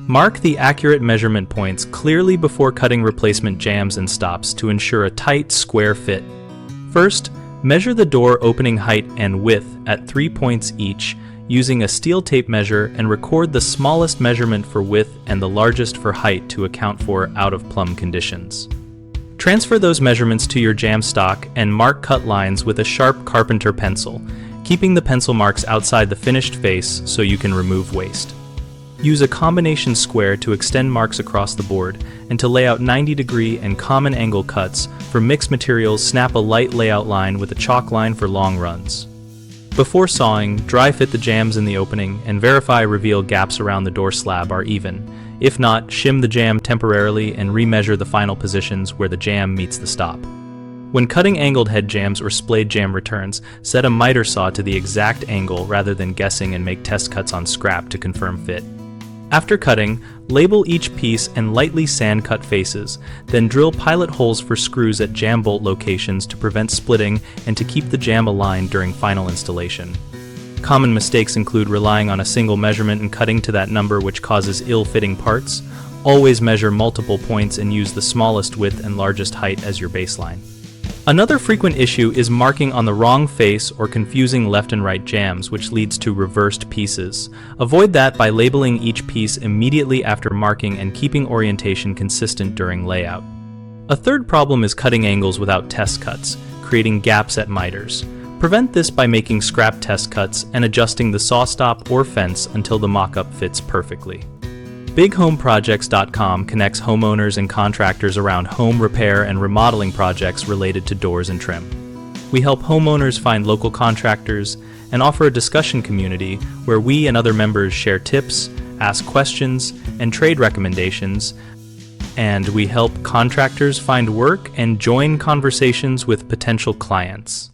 Mark the accurate measurement points clearly before cutting replacement jambs and stops to ensure a tight, square fit. First, measure the door opening height and width at 3 points each using a steel tape measure, and record the smallest measurement for width and the largest for height to account for out-of-plumb conditions. Transfer those measurements to your jamb stock and mark cut lines with a sharp carpenter pencil, keeping the pencil marks outside the finished face so you can remove waste. Use a combination square to extend marks across the board, and to lay out 90-degree and common angle cuts. For mixed materials, snap a light layout line with a chalk line for long runs. Before sawing, dry fit the jambs in the opening and reveal gaps around the door slab are even. If not, shim the jamb temporarily and remeasure the final positions where the jamb meets the stop. When cutting angled head jambs or splayed jamb returns, set a miter saw to the exact angle rather than guessing, and make test cuts on scrap to confirm fit. After cutting, label each piece and lightly sand cut faces, then drill pilot holes for screws at jamb bolt locations to prevent splitting and to keep the jamb aligned during final installation. Common mistakes include relying on a single measurement and cutting to that number, which causes ill-fitting parts. Always measure multiple points and use the smallest width and largest height as your baseline. Another frequent issue is marking on the wrong face or confusing left and right jambs, which leads to reversed pieces. Avoid that by labeling each piece immediately after marking and keeping orientation consistent during layout. A third problem is cutting angles without test cuts, creating gaps at miters. Prevent this by making scrap test cuts and adjusting the saw stop or fence until the mock-up fits perfectly. BigHomeProjects.com connects homeowners and contractors around home repair and remodeling projects related to doors and trim. We help homeowners find local contractors and offer a discussion community where we and other members share tips, ask questions, and trade recommendations. And we help contractors find work and join conversations with potential clients.